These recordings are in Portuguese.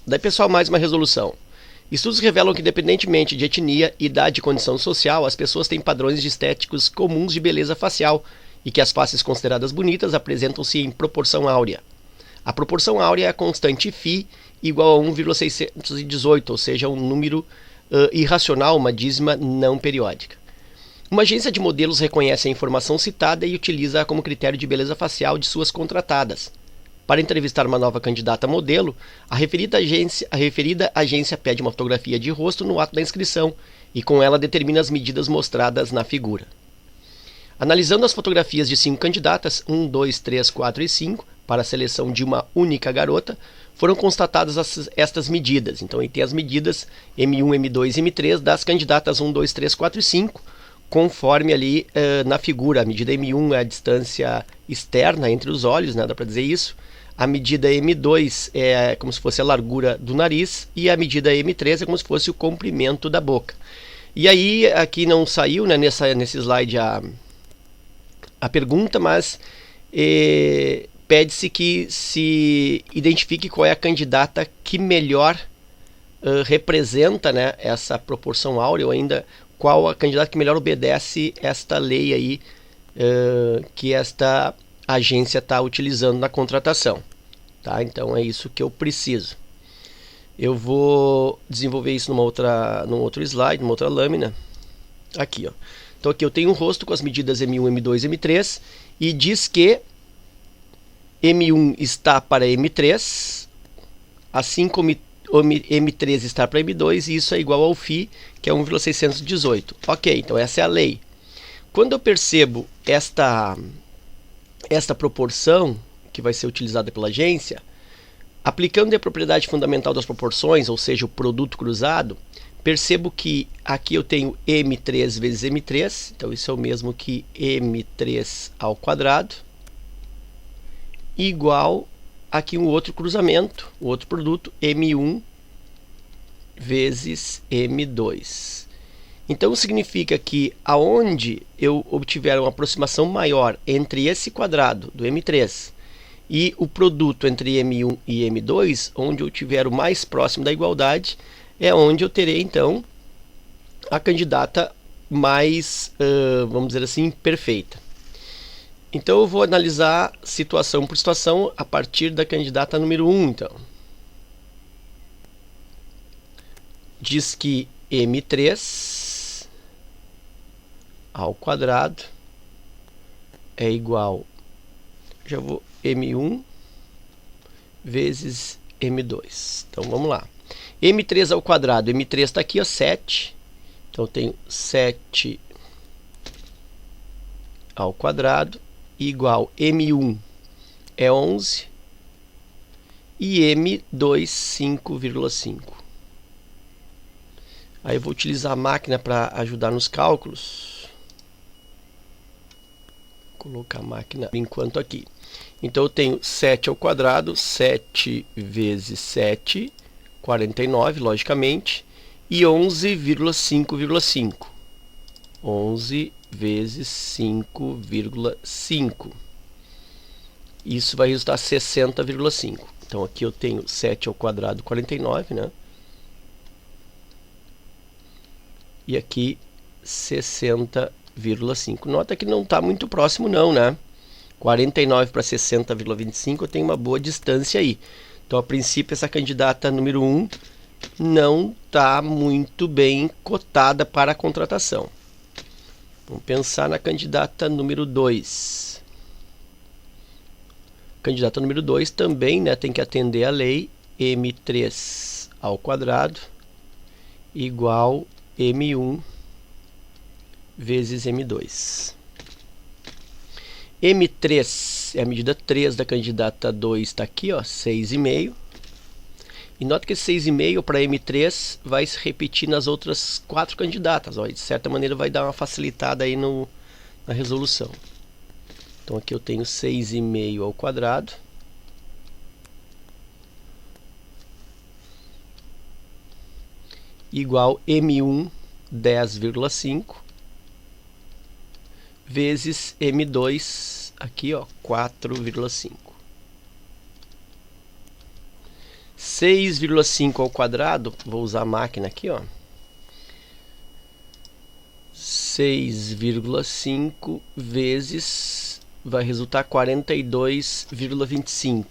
Daí, pessoal, mais uma resolução. Estudos revelam que, independentemente de etnia, idade e condição social, as pessoas têm padrões estéticos comuns de beleza facial e que as faces consideradas bonitas apresentam-se em proporção áurea. A proporção áurea é a constante φ igual a 1,618, ou seja, um número irracional, uma dízima não periódica. Uma agência de modelos reconhece a informação citada e utiliza-a como critério de beleza facial de suas contratadas. Para entrevistar uma nova candidata modelo, a referida agência pede uma fotografia de rosto no ato da inscrição e com ela determina as medidas mostradas na figura. Analisando as fotografias de 5 candidatas, 1, 2, 3, 4 e 5, para a seleção de uma única garota, foram constatadas estas medidas. Então, aí tem as medidas M1, M2 e M3 das candidatas 1, 2, 3, 4 e 5, conforme ali na figura. A medida M1 é a distância externa entre os olhos, né, dá para dizer isso. A medida M2 é como se fosse a largura do nariz e a medida M3 é como se fosse o comprimento da boca. E aí, aqui não saiu, né, nesse slide a pergunta, mas pede-se que se identifique qual é a candidata que melhor representa, né, essa proporção áurea, ou ainda qual a candidata que melhor obedece esta lei aí que esta agência está utilizando na contratação. Tá? Então é isso que eu preciso. Eu vou desenvolver isso num outro slide, numa outra lâmina. Aqui, ó. Então aqui eu tenho um rosto com as medidas M1, M2 e M3 e diz que M1 está para M3, assim como M3 está para M2, e isso é igual ao φ, que é 1,618. Ok, então essa é a lei. Quando eu percebo esta proporção que vai ser utilizada pela agência, aplicando a propriedade fundamental das proporções, ou seja, o produto cruzado, percebo que aqui eu tenho M3 vezes M3, então isso é o mesmo que M3 ao quadrado, igual aqui um outro cruzamento, o outro produto, M1 vezes M2. Então significa que aonde eu obtiver uma aproximação maior entre esse quadrado do M3 e o produto entre M1 e M2, onde eu tiver o mais próximo da igualdade, é onde eu terei então a candidata mais, vamos dizer assim, perfeita. Então eu vou analisar situação por situação a partir da candidata número 1. Então, diz que M3 ao quadrado é igual, já vou, M1 vezes M2. Então vamos lá. M3 ao quadrado, M3 está aqui, ó, 7. Então eu tenho 7 ao quadrado igual M1 é 11 e M2 5,5. Aí eu vou utilizar a máquina para ajudar nos cálculos. Vou colocar a máquina enquanto aqui. Então eu tenho 7 ao quadrado, 7 vezes 7, 49, logicamente, e 11,5,5. 11 vezes 5,5. Isso vai resultar 60,5. Então aqui eu tenho 7 ao quadrado, 49, né? E aqui 60,5. Nota que não está muito próximo não, né? 49 para 60,25 eu tenho uma boa distância aí. Então, a princípio, essa candidata número 1 não está muito bem cotada para a contratação. Vamos pensar na candidata número 2. Candidata número 2 também, né, tem que atender a lei M3 ao quadrado igual M1 vezes M2. M3 é a medida 3 da candidata 2, está aqui, ó, 6,5. E nota que esse 6,5 para M3 vai se repetir nas outras 4 candidatas. Ó, de certa maneira vai dar uma facilitada aí na resolução. Então aqui eu tenho 6,5 ao quadrado igual M1 10,5 vezes M2 aqui, ó, 4,5. 6,5 ao quadrado, vou usar a máquina aqui, ó. 6,5 vezes vai resultar 42,25.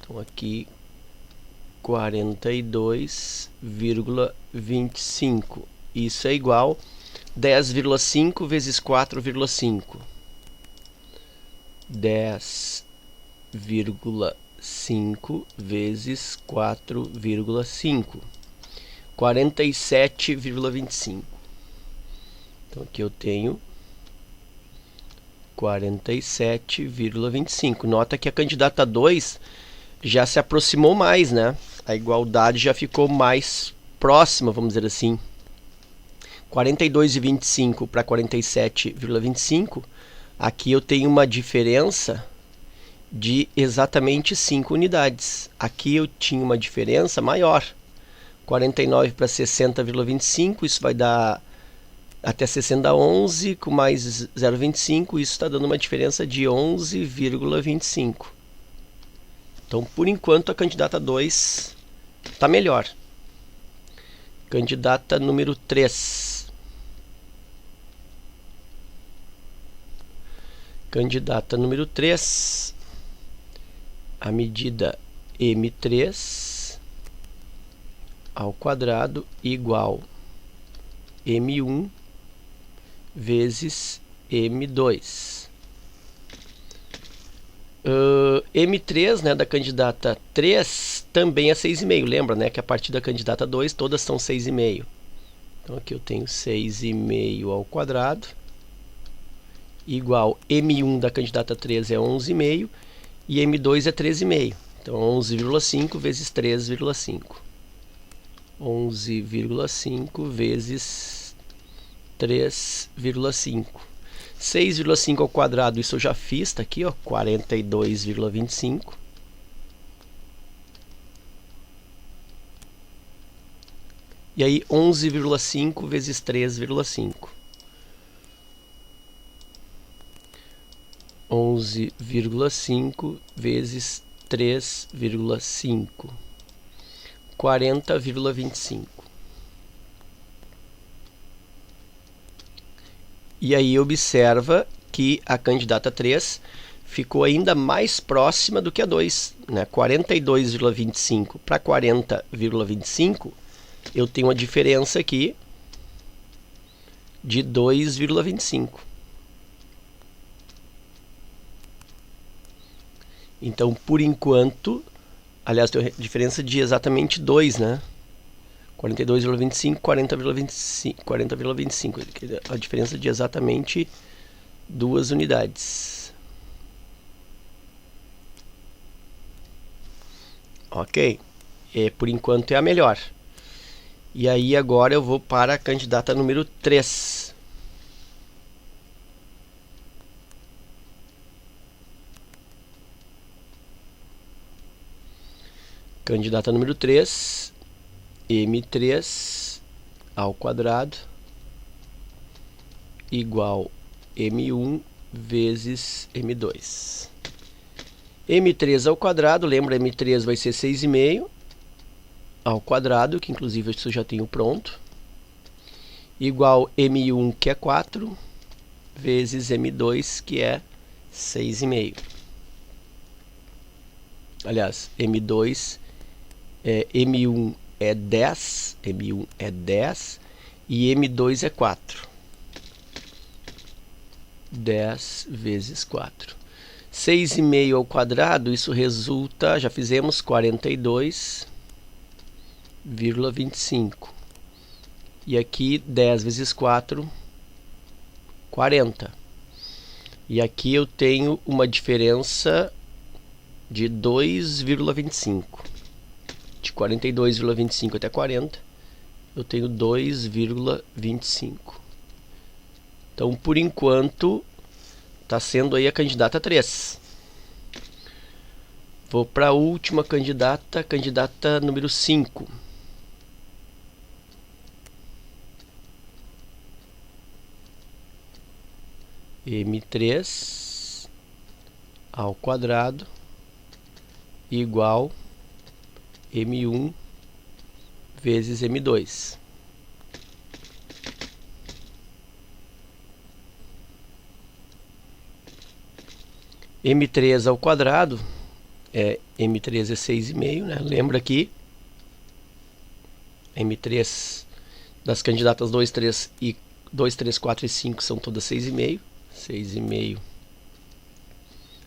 Então aqui 42,25. Isso é igual 10,5 vezes 4,5. 10,5 vezes 4,5. 47,25. Então aqui eu tenho 47,25. Nota que a candidata 2 já se aproximou mais, né? A igualdade já ficou mais próxima, vamos dizer assim. 42,25 para 47,25. Aqui eu tenho uma diferença de exatamente 5 unidades. Aqui eu tinha uma diferença maior. 49 para 60,25, isso vai dar até 60 11, com mais 0,25, isso está dando uma diferença de 11,25. Então, por enquanto, a candidata 2 está melhor. Candidata número 3. Candidata número 3. A medida M3 ao quadrado igual M1 vezes M2. M3, né, da candidata 3 também é 6,5. Lembra, né, que a partir da candidata 2 todas são 6,5. Então aqui eu tenho 6,5 ao quadrado igual M1 da candidata 3 é 11,5 e M2 é 13,5. Então 11,5 vezes 3,5. 11,5 vezes 3,5. 6,5 ao quadrado, isso eu já fiz, tá aqui, ó, 42,25. E aí 11,5 vezes 3,5. 11,5 vezes 3,5. 40,25. E aí observa que a candidata 3 ficou ainda mais próxima do que a 2, né? 42,25 para 40,25, eu tenho uma diferença aqui de 2,25. Então, por enquanto, aliás, tem uma diferença de exatamente 2, né? 42,25, 40,25, 40,25. A diferença de exatamente 2 unidades. Ok? Por enquanto é a melhor. E aí agora eu vou para a candidata número 3. Candidata número 3, M3 ao quadrado igual M1 vezes M2. M3 ao quadrado, lembra, M3 vai ser 6,5 ao quadrado, que inclusive isso eu já tenho pronto, igual M1, que é 4, vezes M2, que é 6,5. Aliás, M2 M1 é 10, M1 é 10 e M2 é 4. 10 vezes 4. 6,5 ao quadrado, isso resulta, já fizemos, 42,25. E aqui 10 vezes 4, 40. E aqui eu tenho uma diferença de 2,25. De 42,25 até 40, eu tenho 2,25. Então, por enquanto, está sendo aí a candidata 3. Vou para a última candidata, candidata número 5. M3 ao quadrado igual M1 vezes M2. M3 ao quadrado, M3 é 6,5, né? Lembra aqui, M3 das candidatas 2, 3, 4 e 5 são todas 6,5. 6,5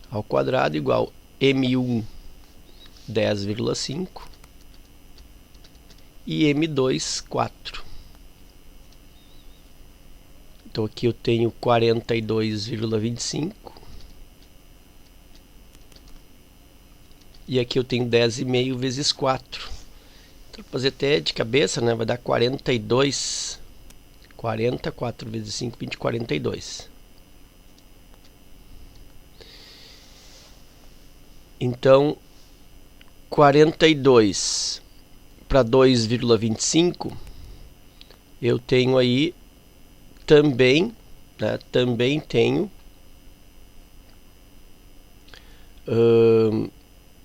ao quadrado igual M1, 10,5 e M2, 4. Então aqui eu tenho 42,25 e aqui eu tenho 10,5 vezes 4. Então, vou fazer até de cabeça, né? Vai dar 42. 40, 4 vezes 5, 20, 42. Então, 42 para 2,25, eu tenho aí também, né, também tenho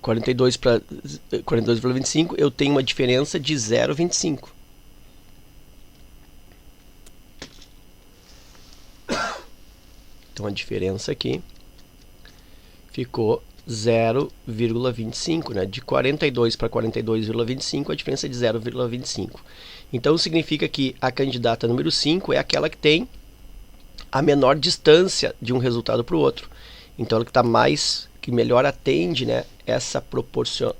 42 para 42,25, eu tenho uma diferença de 0,25. Então a diferença aqui ficou 0,25, né? De 42 para 42,25, a diferença é de 0,25. Então significa que a candidata número 5 é aquela que tem a menor distância de um resultado para o outro. Então ela que está mais, que melhor atende, né, essa proporção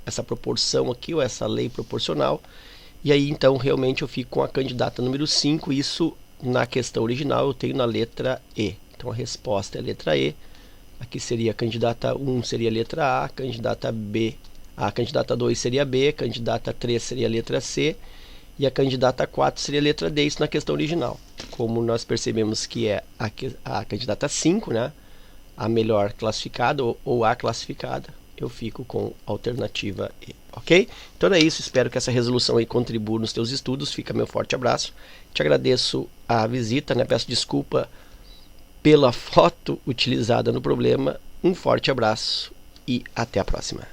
aqui, ou essa lei proporcional. E aí então realmente eu fico com a candidata número 5, isso na questão original eu tenho na letra E. Então a resposta é a letra E. Aqui seria a candidata 1 seria a letra A, candidata B, a candidata 2 seria B, a candidata 3 seria a letra C e a candidata 4 seria a letra D, isso na questão original. Como nós percebemos que é a candidata 5, né, a melhor classificada ou a classificada, eu fico com a alternativa E, ok? Então é isso, espero que essa resolução aí contribua nos teus estudos, fica meu forte abraço, te agradeço a visita, né, peço desculpa pela foto utilizada no problema, um forte abraço e até a próxima.